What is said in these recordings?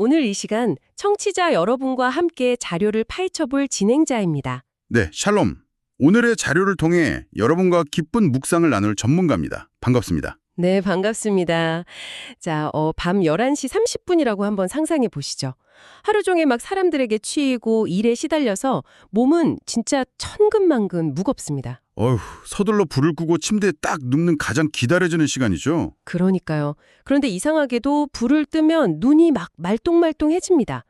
오늘 이 시간 청취자 여러분과 함께 자료를 파헤쳐볼 진행자입니다. 네, 샬롬. 오늘의 자료를 통해 여러분과 기쁜 묵상을 나눌 전문가입니다. 반갑습니다. 네, 반갑습니다. 자, 밤 11시 30분이라고 한번 상상해 보시죠. 하루 종일 막 사람들에게 치이고 일에 시달려서 몸은 진짜 천근만근 무겁습니다. 어휴, 서둘러 불을 끄고 침대에 딱 눕는 가장 기다려지는 시간이죠. 그러니까요. 그런데 이상하게도 불을 뜨면 눈이 막 말똥말똥해집니다.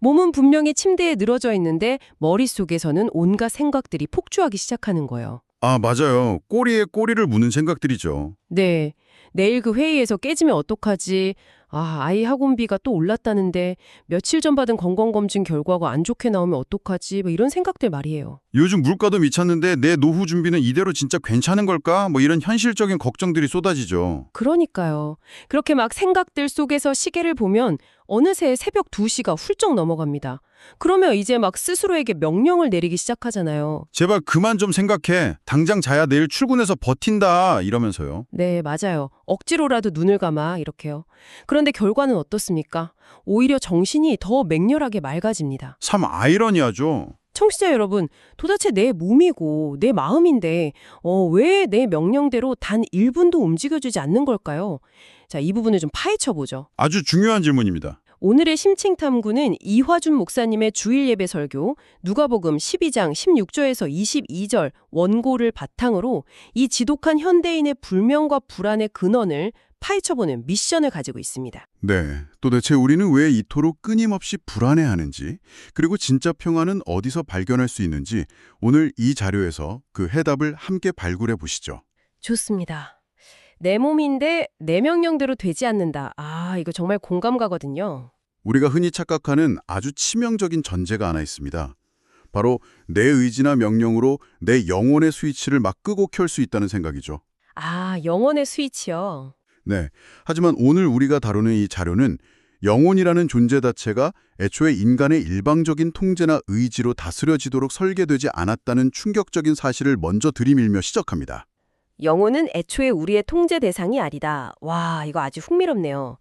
몸은 분명히 침대에 늘어져 있는데 머릿속에서는 온갖 생각들이 폭주하기 시작하는 거예요. 아, 맞아요. 꼬리에 꼬리를 무는 생각들이죠. 네. 내일 그 회의에서 깨지면 어떡하지? 아이 학원비가 또 올랐다는데 며칠 전 받은 건강검진 결과가 안 좋게 나오면 어떡하지? 뭐 이런 생각들 말이에요. 요즘 물가도 미쳤는데 내 노후 준비는 이대로 진짜 괜찮은 걸까? 뭐 이런 현실적인 걱정들이 쏟아지죠. 그러니까요. 그렇게 막 생각들 속에서 시계를 보면 어느새 새벽 2시가 훌쩍 넘어갑니다. 그러면 이제 막 스스로에게 명령을 내리기 시작하잖아요. 제발 그만 좀 생각해. 당장 자야 내일 출근해서 버틴다. 이러면서요. 네, 맞아요. 억지로라도 눈을 감아 이렇게요. 그런데 결과는 어떻습니까? 오히려 정신이 더 맹렬하게 맑아집니다. 참 아이러니하죠. 청취자 여러분, 도대체 내 몸이고 내 마음인데 왜 내 명령대로 단 1분도 움직여주지 않는 걸까요? 자, 이 부분을 좀 파헤쳐보죠. 아주 중요한 질문입니다. 오늘의 심층탐구는 이화준 목사님의 주일 예배 설교 누가복음 12장 16절에서 22절 원고를 바탕으로 이 지독한 현대인의 불명과 불안의 근원을 파헤쳐보는 미션을 가지고 있습니다. 네, 도대체 우리는 왜 이토록 끊임없이 불안해하는지, 그리고 진짜 평화는 어디서 발견할 수 있는지 오늘 이 자료에서 그 해답을 함께 발굴해 보시죠. 좋습니다. 내 몸인데 내 명령대로 되지 않는다. 이거 정말 공감 가거든요. 우리가 흔히 착각하는 아주 치명적인 전제가 하나 있습니다. 바로 내 의지나 명령으로 내 영혼의 스위치를 막 끄고 켤 수 있다는 생각이죠. 영혼의 스위치요. 네, 하지만 오늘 우리가 다루는 이 자료는 영혼이라는 존재 자체가 애초에 인간의 일방적인 통제나 의지로 다스려지도록 설계되지 않았다는 충격적인 사실을 먼저 들이밀며 시작합니다. 영혼은 애초에 우리의 통제 대상이 아니다. 와, 이거 아주 흥미롭네요.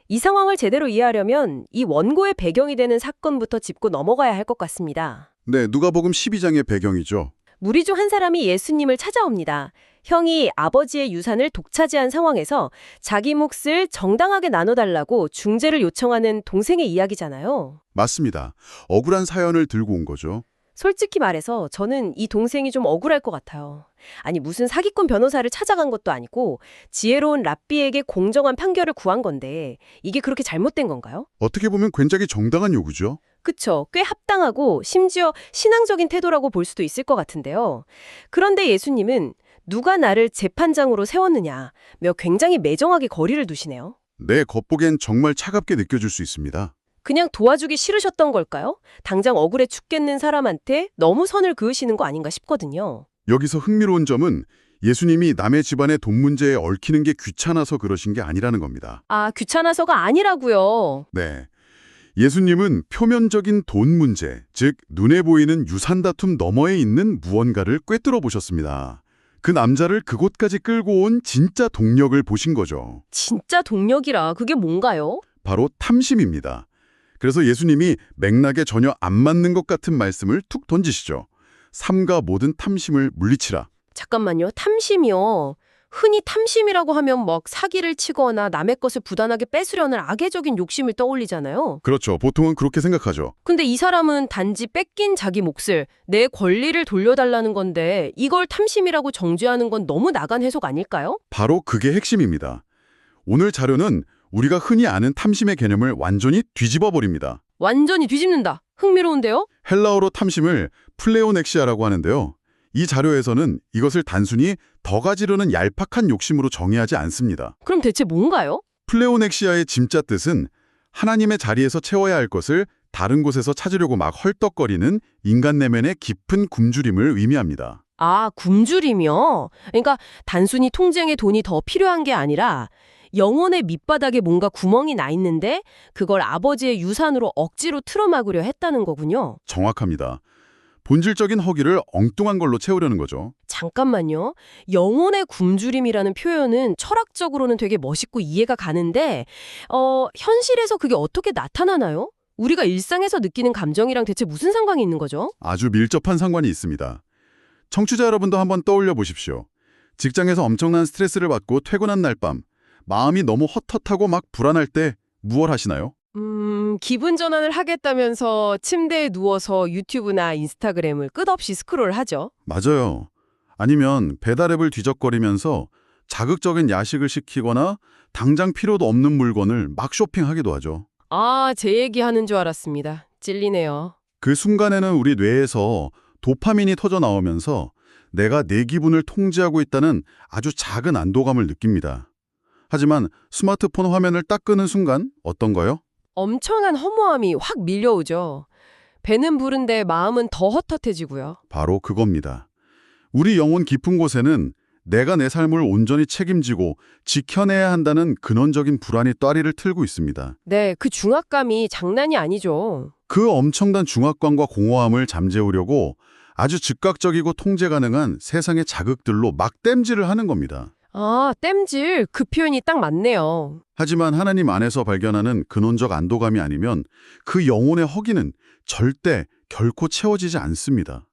이 상황을 제대로 이해하려면 이 원고의 배경이 되는 사건부터 짚고 넘어가야 할 것 같습니다. 네, 누가복음 12장의 배경이죠. 무리 중 한 사람이 예수님을 찾아옵니다. 형이 아버지의 유산을 독차지한 상황에서 자기 몫을 정당하게 나눠달라고 중재를 요청하는 동생의 이야기잖아요. 맞습니다. 억울한 사연을 들고 온 거죠. 솔직히 말해서 저는 이 동생이 좀 억울할 것 같아요. 아니 무슨 사기꾼 변호사를 찾아간 것도 아니고 지혜로운 랍비에게 공정한 판결을 구한 건데 이게 그렇게 잘못된 건가요? 어떻게 보면 굉장히 정당한 요구죠. 그쵸. 꽤 합당하고 심지어 신앙적인 태도라고 볼 수도 있을 것 같은데요. 그런데 예수님은 누가 나를 재판장으로 세웠느냐며 굉장히 매정하게 거리를 두시네요. 내 겉보기엔 정말 차갑게 느껴질 수 있습니다. 그냥 도와주기 싫으셨던 걸까요? 당장 억울해 죽겠는 사람한테 너무 선을 그으시는 거 아닌가 싶거든요. 여기서 흥미로운 점은 예수님이 남의 집안의 돈 문제에 얽히는 게 귀찮아서 그러신 게 아니라는 겁니다. 귀찮아서가 아니라고요. 네. 예수님은 표면적인 돈 문제, 즉 눈에 보이는 유산 다툼 너머에 있는 무언가를 꿰뚫어 보셨습니다. 그 남자를 그곳까지 끌고 온 진짜 동력을 보신 거죠. 진짜 동력이라 그게 뭔가요? 바로 탐심입니다. 그래서 예수님이 맥락에 전혀 안 맞는 것 같은 말씀을 툭 던지시죠. 삼가 모든 탐심을 물리치라. 잠깐만요. 탐심이요. 흔히 탐심이라고 하면 막 사기를 치거나 남의 것을 부단하게 뺏으려는 악의적인 욕심을 떠올리잖아요. 그렇죠. 보통은 그렇게 생각하죠. 근데 이 사람은 단지 뺏긴 자기 몫을, 내 권리를 돌려달라는 건데 이걸 탐심이라고 정죄하는 건 너무 나간 해석 아닐까요? 바로 그게 핵심입니다. 오늘 자료는 우리가 흔히 아는 탐심의 개념을 완전히 뒤집어 버립니다. 완전히 뒤집는다. 흥미로운데요? 헬라어로 탐심을 플레오넥시아라고 하는데요. 이 자료에서는 이것을 단순히 더 가지려는 얄팍한 욕심으로 정의하지 않습니다. 그럼 대체 뭔가요? 플레오넥시아의 짐자 뜻은 하나님의 자리에서 채워야 할 것을 다른 곳에서 찾으려고 막 헐떡거리는 인간 내면의 깊은 굶주림을 의미합니다. 굶주림이요? 그러니까 단순히 통장에 돈이 더 필요한 게 아니라 영혼의 밑바닥에 뭔가 구멍이 나 있는데 그걸 아버지의 유산으로 억지로 틀어막으려 했다는 거군요. 정확합니다. 본질적인 허기를 엉뚱한 걸로 채우려는 거죠. 잠깐만요. 영혼의 굶주림이라는 표현은 철학적으로는 되게 멋있고 이해가 가는데, 현실에서 그게 어떻게 나타나나요? 우리가 일상에서 느끼는 감정이랑 대체 무슨 상관이 있는 거죠? 아주 밀접한 상관이 있습니다. 청취자 여러분도 한번 떠올려 보십시오. 직장에서 엄청난 스트레스를 받고 퇴근한 날 밤, 마음이 너무 헛헛하고 막 불안할 때 무얼 하시나요? 기분 전환을 하겠다면서 침대에 누워서 유튜브나 인스타그램을 끝없이 스크롤하죠. 맞아요. 아니면 배달앱을 뒤적거리면서 자극적인 야식을 시키거나 당장 필요도 없는 물건을 막 쇼핑하기도 하죠. 아, 제 얘기하는 줄 알았습니다. 찔리네요. 그 순간에는 우리 뇌에서 도파민이 터져 나오면서 내가 내 기분을 통제하고 있다는 아주 작은 안도감을 느낍니다. 하지만 스마트폰 화면을 딱 끄는 순간 어떤가요? 엄청난 허무함이 확 밀려오죠. 배는 부른데 마음은 더 헛헛해지고요. 바로 그겁니다. 우리 영혼 깊은 곳에는 내가 내 삶을 온전히 책임지고 지켜내야 한다는 근원적인 불안이 따리를 틀고 있습니다. 네, 그 중압감이 장난이 아니죠. 그 엄청난 중압감과 공허함을 잠재우려고 아주 즉각적이고 통제 가능한 세상의 자극들로 막 땜질을 하는 겁니다. 아, 땜질. 그 표현이 딱 맞네요. 하지만 하나님 안에서 발견하는 근원적 안도감이 아니면 그 영혼의 허기는 절대 결코 채워지지 않습니다.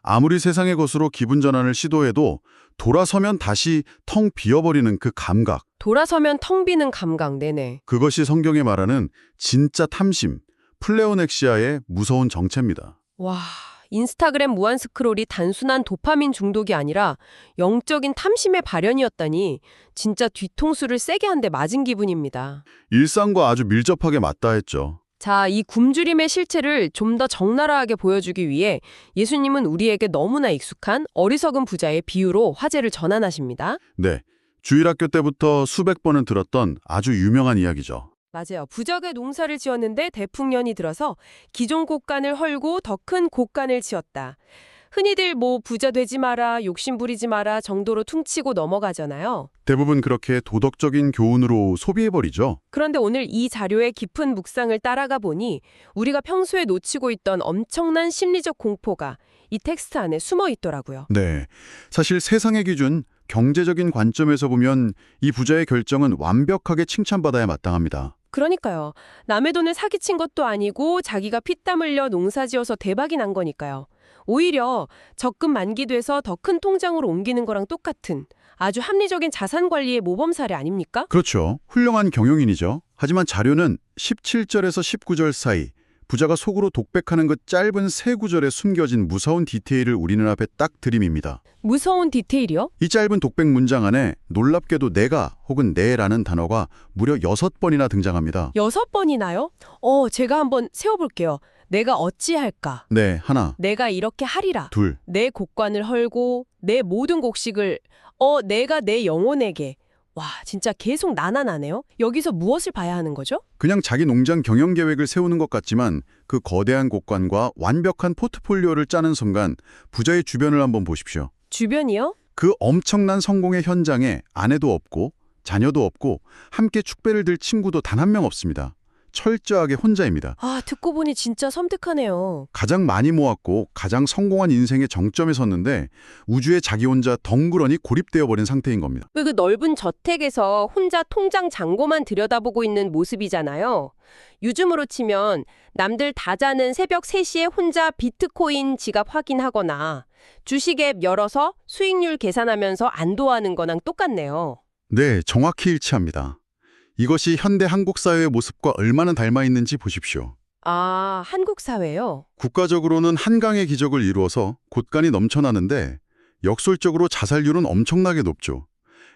아무리 세상의 것으로 기분 전환을 시도해도 돌아서면 다시 텅 비어버리는 그 감각, 돌아서면 텅 비는 감각, 네네. 그것이 성경에 말하는 진짜 탐심, 플레오넥시아의 무서운 정체입니다. 와, 인스타그램 무한 스크롤이 단순한 도파민 중독이 아니라 영적인 탐심의 발현이었다니 진짜 뒤통수를 세게 한 대 맞은 기분입니다. 일상과 아주 밀접하게 맞닿아있죠. 자, 이 굶주림의 실체를 좀 더 적나라하게 보여주기 위해 예수님은 우리에게 너무나 익숙한 어리석은 부자의 비유로 화제를 전환하십니다. 네, 주일학교 때부터 수백 번은 들었던 아주 유명한 이야기죠. 맞아요. 부자가 농사를 지었는데 대풍년이 들어서 기존 곡간을 헐고 더 큰 곡간을 지었다. 흔히들 뭐 부자 되지 마라, 욕심 부리지 마라 정도로 퉁치고 넘어가잖아요. 대부분 그렇게 도덕적인 교훈으로 소비해버리죠. 그런데 오늘 이 자료의 깊은 묵상을 따라가 보니 우리가 평소에 놓치고 있던 엄청난 심리적 공포가 이 텍스트 안에 숨어 있더라고요. 네, 사실 세상의 기준, 경제적인 관점에서 보면 이 부자의 결정은 완벽하게 칭찬받아야 마땅합니다. 그러니까요. 남의 돈을 사기친 것도 아니고 자기가 피땀 흘려 농사지어서 대박이 난 거니까요. 오히려 적금 만기돼서 더 큰 통장으로 옮기는 거랑 똑같은 아주 합리적인 자산 관리의 모범 사례 아닙니까? 그렇죠. 훌륭한 경영인이죠. 하지만 자료는 17절에서 19절 사이 부자가 속으로 독백하는 그 짧은 세 구절에 숨겨진 무서운 디테일을 우리는 앞에 딱 들이밉니다. 무서운 디테일이요? 이 짧은 독백 문장 안에 놀랍게도 내가 혹은 내라는 단어가 무려 6번이나 등장합니다. 6번이나요? 제가 한번 세워볼게요. 내가 어찌할까? 네, 하나, 내가 이렇게 하리라. 둘, 내 곡관을 헐고 내 모든 곡식을 내가 내 영혼에게. 와, 진짜 계속 나나나네요. 여기서 무엇을 봐야 하는 거죠? 그냥 자기 농장 경영 계획을 세우는 것 같지만 그 거대한 곡관과 완벽한 포트폴리오를 짜는 순간 부자의 주변을 한번 보십시오. 주변이요? 그 엄청난 성공의 현장에 아내도 없고 자녀도 없고 함께 축배를 들 친구도 단 한 명 없습니다. 철저하게 혼자입니다. 아, 듣고 보니 진짜 섬뜩하네요. 가장 많이 모았고 가장 성공한 인생의 정점에 섰는데 우주에 자기 혼자 덩그러니 고립되어 버린 상태인 겁니다. 왜 그 넓은 저택에서 혼자 통장 잔고만 들여다보고 있는 모습이잖아요. 요즘으로 치면 남들 다 자는 새벽 3시에 혼자 비트코인 지갑 확인하거나 주식 앱 열어서 수익률 계산하면서 안도하는 거랑 똑같네요. 네, 정확히 일치합니다. 이것이 현대 한국 사회의 모습과 얼마나 닮아 있는지 보십시오. 아, 한국 사회요? 국가적으로는 한강의 기적을 이루어서 곳간이 넘쳐나는데 역설적으로 자살률은 엄청나게 높죠.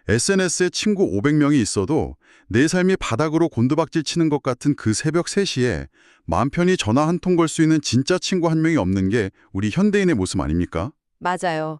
SNS에 친구 500명이 있어도 내 삶이 바닥으로 곤두박질 치는 것 같은 그 새벽 3시에 마음 편히 전화 한 통 걸 수 있는 진짜 친구 한 명이 없는 게 우리 현대인의 모습 아닙니까? 맞아요.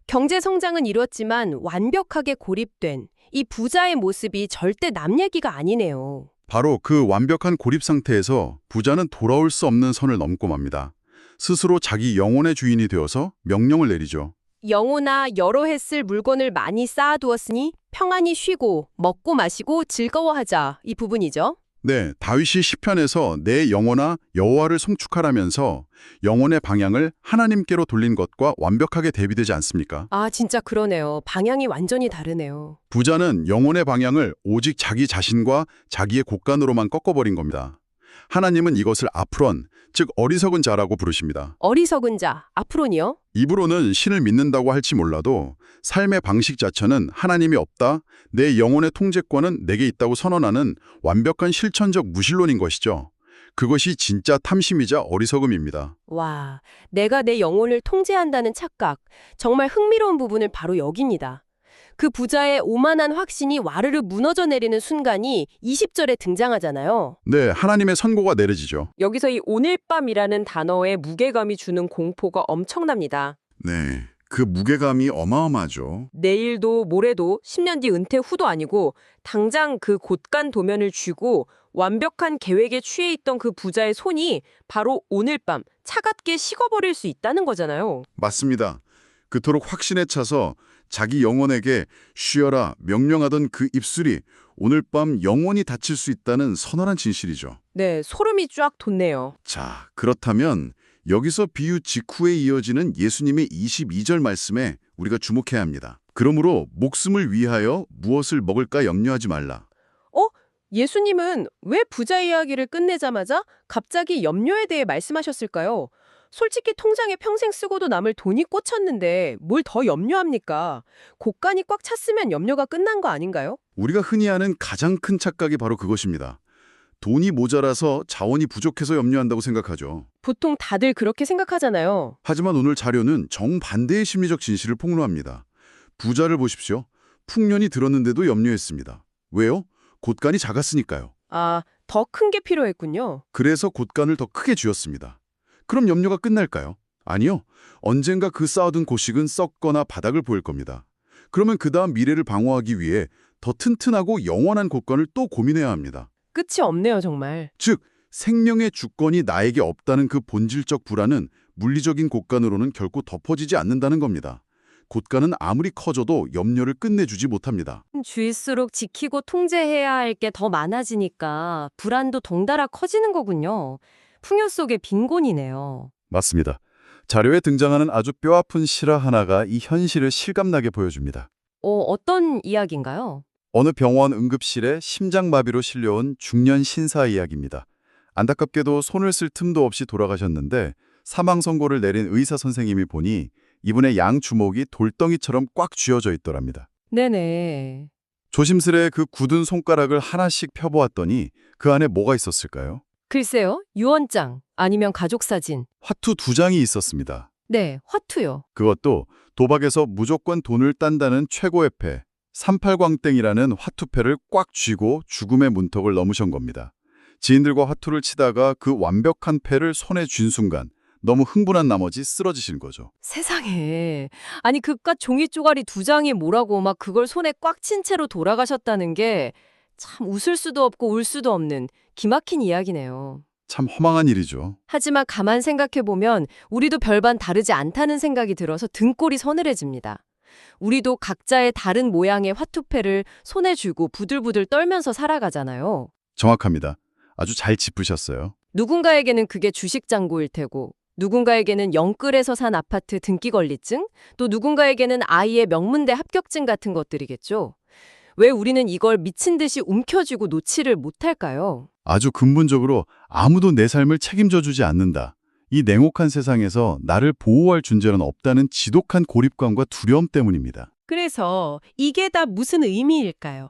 경제 성장은 이뤘지만 완벽하게 고립된 이 부자의 모습이 절대 남 얘기가 아니네요. 바로 그 완벽한 고립 상태에서 부자는 돌아올 수 없는 선을 넘고 맙니다. 스스로 자기 영혼의 주인이 되어서 명령을 내리죠. 영호나 여러 해 쓸 물건을 많이 쌓아두었으니 평안히 쉬고 먹고 마시고 즐거워하자 이 부분이죠. 네, 다윗이 시편에서 내 영혼아 여호와를 송축하라면서 영혼의 방향을 하나님께로 돌린 것과 완벽하게 대비되지 않습니까? 아, 진짜 그러네요. 방향이 완전히 다르네요. 부자는 영혼의 방향을 오직 자기 자신과 자기의 곳간으로만 꺾어버린 겁니다. 하나님은 이것을 아프론, 즉 어리석은 자라고 부르십니다. 어리석은 자, 아프론이요? 입으로는 신을 믿는다고 할지 몰라도 삶의 방식 자체는 하나님이 없다, 내 영혼의 통제권은 내게 있다고 선언하는 완벽한 실천적 무신론인 것이죠. 그것이 진짜 탐심이자 어리석음입니다. 와, 내가 내 영혼을 통제한다는 착각. 정말 흥미로운 부분을 바로 여깁니다. 그 부자의 오만한 확신이 와르르 무너져 내리는 순간이 20절에 등장하잖아요. 네, 하나님의 선고가 내려지죠. 여기서 이 오늘 밤이라는 단어의 무게감이 주는 공포가 엄청납니다. 네, 그 무게감이 어마어마하죠. 내일도 모레도 10년 뒤 은퇴 후도 아니고 당장 그 곳간 도면을 쥐고 완벽한 계획에 취해 있던 그 부자의 손이 바로 오늘 밤 차갑게 식어버릴 수 있다는 거잖아요. 맞습니다. 그토록 확신에 차서 자기 영혼에게 쉬어라 명령하던 그 입술이 오늘 밤 영원히 닫힐 수 있다는 서늘한 진실이죠. 네, 소름이 쫙 돋네요. 자, 그렇다면 여기서 비유 직후에 이어지는 예수님의 22절 말씀에 우리가 주목해야 합니다. 그러므로 목숨을 위하여 무엇을 먹을까 염려하지 말라. 예수님은 왜 부자 이야기를 끝내자마자 갑자기 염려에 대해 말씀하셨을까요? 솔직히 통장에 평생 쓰고도 남을 돈이 꽂혔는데 뭘 더 염려합니까? 곳간이 꽉 찼으면 염려가 끝난 거 아닌가요? 우리가 흔히 하는 가장 큰 착각이 바로 그것입니다. 돈이 모자라서 자원이 부족해서 염려한다고 생각하죠. 보통 다들 그렇게 생각하잖아요. 하지만 오늘 자료는 정반대의 심리적 진실을 폭로합니다. 부자를 보십시오. 풍년이 들었는데도 염려했습니다. 왜요? 곳간이 작았으니까요. 아, 더 큰 게 필요했군요. 그래서 곳간을 더 크게 쥐었습니다. 그럼 염려가 끝날까요? 아니요. 언젠가 그 쌓아둔 고식은 썩거나 바닥을 보일 겁니다. 그러면 그 다음 미래를 방어하기 위해 더 튼튼하고 영원한 곳간을 또 고민해야 합니다. 끝이 없네요, 정말. 즉, 생명의 주권이 나에게 없다는 그 본질적 불안은 물리적인 곳간으로는 결코 덮어지지 않는다는 겁니다. 곳간은 아무리 커져도 염려를 끝내주지 못합니다. 주일수록 지키고 통제해야 할 게 더 많아지니까 불안도 덩달아 커지는 거군요. 풍요 속의 빈곤이네요. 맞습니다. 자료에 등장하는 아주 뼈아픈 실화 하나가 이 현실을 실감나게 보여줍니다. 어떤 이야기인가요? 어느 병원 응급실에 심장마비로 실려온 중년 신사 이야기입니다. 안타깝게도 손을 쓸 틈도 없이 돌아가셨는데 사망 선고를 내린 의사 선생님이 보니 이분의 양 주먹이 돌덩이처럼 꽉 쥐어져 있더랍니다. 네네. 조심스레 그 굳은 손가락을 하나씩 펴보았더니 그 안에 뭐가 있었을까요? 글쎄요, 유언장 아니면 가족사진. 화투 2장이 있었습니다. 네, 화투요. 그것도 도박에서 무조건 돈을 딴다는 최고의 패, 38광땡이라는 화투패를 꽉 쥐고 죽음의 문턱을 넘으신 겁니다. 지인들과 화투를 치다가 그 완벽한 패를 손에 쥔 순간 너무 흥분한 나머지 쓰러지신 거죠. 세상에. 아니 그깟 종이 쪼가리 2장이 뭐라고 막 그걸 손에 꽉 친 채로 돌아가셨다는 게 참 웃을 수도 없고 울 수도 없는 기막힌 이야기네요. 참 허망한 일이죠. 하지만 가만 생각해보면 우리도 별반 다르지 않다는 생각이 들어서 등골이 서늘해집니다. 우리도 각자의 다른 모양의 화투패를 손에 쥐고 부들부들 떨면서 살아가잖아요. 정확합니다. 아주 잘 짚으셨어요. 누군가에게는 그게 주식잔고일 테고 누군가에게는 영끌에서 산 아파트 등기권리증, 또 누군가에게는 아이의 명문대 합격증 같은 것들이겠죠. 왜 우리는 이걸 미친 듯이 움켜쥐고 놓지를 못할까요? 아주 근본적으로 아무도 내 삶을 책임져 주지 않는다. 이 냉혹한 세상에서 나를 보호할 존재는 없다는 지독한 고립감과 두려움 때문입니다. 그래서 이게 다 무슨 의미일까요?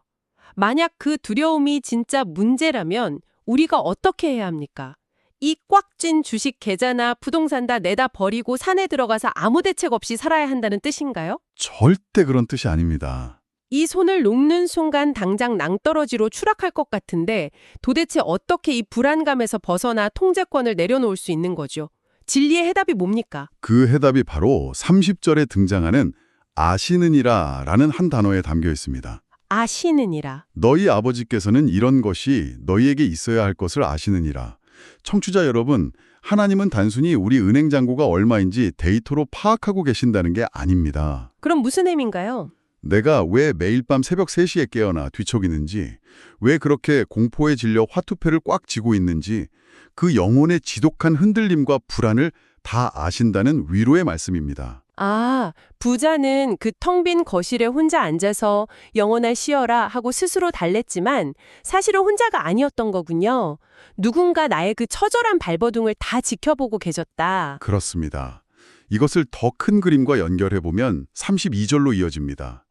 만약 그 두려움이 진짜 문제라면 우리가 어떻게 해야 합니까? 이 꽉 쥔 주식 계좌나 부동산 다 내다 버리고 산에 들어가서 아무 대책 없이 살아야 한다는 뜻인가요? 절대 그런 뜻이 아닙니다. 이 손을 놓는 순간 당장 낭떠러지로 추락할 것 같은데 도대체 어떻게 이 불안감에서 벗어나 통제권을 내려놓을 수 있는 거죠? 진리의 해답이 뭡니까? 그 해답이 바로 30절에 등장하는 아시느니라 라는 한 단어에 담겨 있습니다. 아시느니라. 너희 아버지께서는 이런 것이 너희에게 있어야 할 것을 아시느니라. 청취자 여러분, 하나님은 단순히 우리 은행 잔고가 얼마인지 데이터로 파악하고 계신다는 게 아닙니다. 그럼 무슨 의미인가요? 내가 왜 매일 밤 새벽 3시에 깨어나 뒤척이는지, 왜 그렇게 공포에 질려 화투패를 꽉 쥐고 있는지 그 영혼의 지독한 흔들림과 불안을 다 아신다는 위로의 말씀입니다. 아, 부자는 그 텅 빈 거실에 혼자 앉아서 영혼아 쉬어라 하고 스스로 달랬지만 사실은 혼자가 아니었던 거군요. 누군가 나의 그 처절한 발버둥을 다 지켜보고 계셨다. 그렇습니다. 이것을 더 큰 그림과 연결해보면 32절로 이어집니다.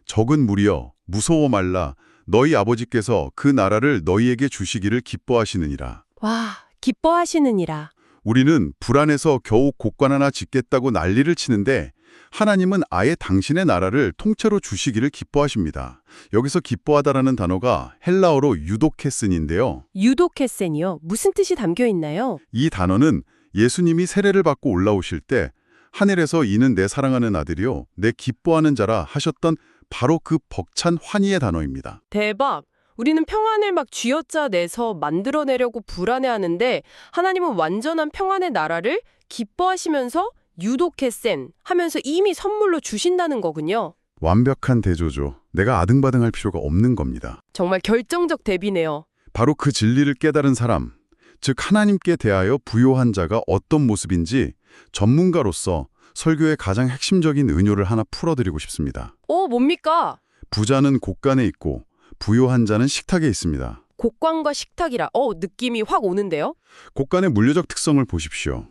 적은 무리여 무서워 말라 너희 아버지께서 그 나라를 너희에게 주시기를 기뻐하시느니라. 와, 기뻐하시느니라. 우리는 불안해서 겨우 곡관 하나 짓겠다고 난리를 치는데 하나님은 아예 당신의 나라를 통째로 주시기를 기뻐하십니다. 여기서 기뻐하다라는 단어가 헬라어로 유도케센인데요. 유도케센이요? 무슨 뜻이 담겨 있나요? 이 단어는 예수님이 세례를 받고 올라오실 때 하늘에서 이는 내 사랑하는 아들이요 내 기뻐하는 자라 하셨던 바로 그 벅찬 환희의 단어입니다. 대박! 우리는 평안을 막 쥐어짜내서 만들어내려고 불안해하는데 하나님은 완전한 평안의 나라를 기뻐하시면서 유도케센 하면서 이미 선물로 주신다는 거군요. 완벽한 대조죠. 내가 아등바등할 필요가 없는 겁니다. 정말 결정적 대비네요. 바로 그 진리를 깨달은 사람, 즉 하나님께 대하여 부요한 자가 어떤 모습인지 전문가로서 설교의 가장 핵심적인 은요를 하나 풀어드리고 싶습니다. 뭡니까? 부자는 곳간에 있고 부요한 자는 식탁에 있습니다. 곡관과 식탁이라 느낌이 확 오는데요? 곳간의 물리적 특성을 보십시오.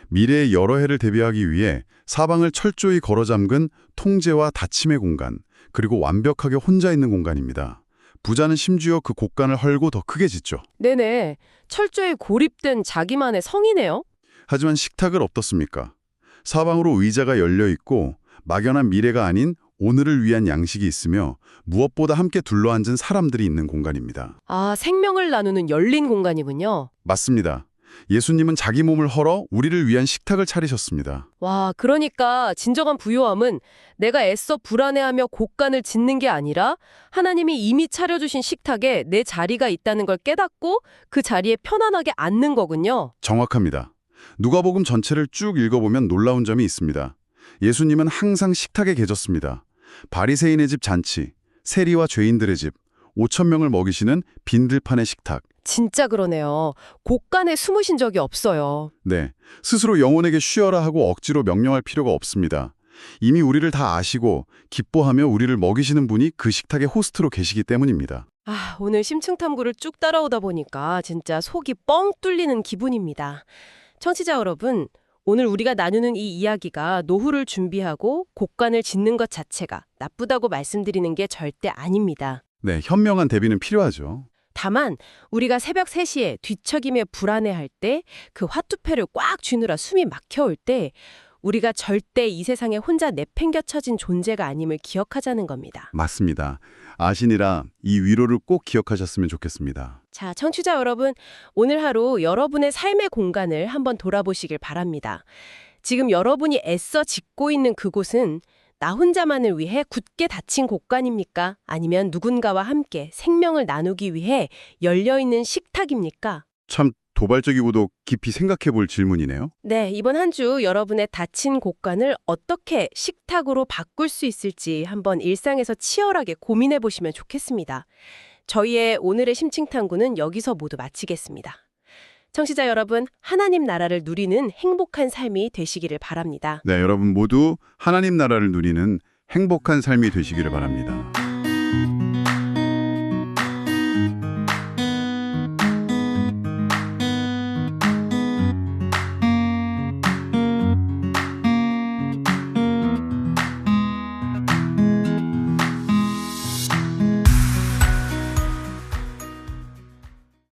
미래의 여러 해를 대비하기 위해 사방을 철저히 걸어 잠근 통제와 닫힘의 공간, 그리고 완벽하게 혼자 있는 공간입니다. 부자는 심지어 그 곳간을 헐고 더 크게 짓죠. 네네. 철저히 고립된 자기만의 성이네요. 하지만 식탁을 어떻습니까? 사방으로 의자가 열려 있고 막연한 미래가 아닌 오늘을 위한 양식이 있으며 무엇보다 함께 둘러앉은 사람들이 있는 공간입니다. 아, 생명을 나누는 열린 공간이군요. 맞습니다. 예수님은 자기 몸을 헐어 우리를 위한 식탁을 차리셨습니다. 와, 그러니까 진정한 부요함은 내가 애써 불안해하며 곡간을 짓는 게 아니라 하나님이 이미 차려주신 식탁에 내 자리가 있다는 걸 깨닫고 그 자리에 편안하게 앉는 거군요. 정확합니다. 누가복음 전체를 쭉 읽어보면 놀라운 점이 있습니다. 예수님은 항상 식탁에 계셨습니다. 바리새인의 집 잔치, 세리와 죄인들의 집, 5,000명을 먹이시는 빈들판의 식탁. 진짜 그러네요. 곡간에 숨으신 적이 없어요. 네, 스스로 영혼에게 쉬어라 하고 억지로 명령할 필요가 없습니다. 이미 우리를 다 아시고 기뻐하며 우리를 먹이시는 분이 그 식탁의 호스트로 계시기 때문입니다. 아, 오늘 심층탐구를 쭉 따라오다 보니까 진짜 속이 뻥 뚫리는 기분입니다. 청취자 여러분, 오늘 우리가 나누는 이 이야기가 노후를 준비하고 곡간을 짓는 것 자체가 나쁘다고 말씀드리는 게 절대 아닙니다. 네, 현명한 대비는 필요하죠. 다만 우리가 새벽 3시에 뒤척이며 불안해할 때 그 화투패를 꽉 쥐느라 숨이 막혀올 때 우리가 절대 이 세상에 혼자 내팽겨쳐진 존재가 아님을 기억하자는 겁니다. 맞습니다. 아시니라 이 위로를 꼭 기억하셨으면 좋겠습니다. 자, 청취자 여러분, 오늘 하루 여러분의 삶의 공간을 한번 돌아보시길 바랍니다. 지금 여러분이 애써 짓고 있는 그곳은 나 혼자만을 위해 굳게 닫힌 곳간입니까? 아니면 누군가와 함께 생명을 나누기 위해 열려있는 식탁입니까? 참 도발적이고도 깊이 생각해 볼 질문이네요. 네, 이번 한 주 여러분의 닫힌 곳간을 어떻게 식탁으로 바꿀 수 있을지 한번 일상에서 치열하게 고민해 보시면 좋겠습니다. 저희의 오늘의 심층탐구는 여기서 모두 마치겠습니다. 청취자 여러분, 하나님 나라를 누리는 행복한 삶이 되시기를 바랍니다. 네, 여러분 모두 하나님 나라를 누리는 행복한 삶이 되시기를 바랍니다.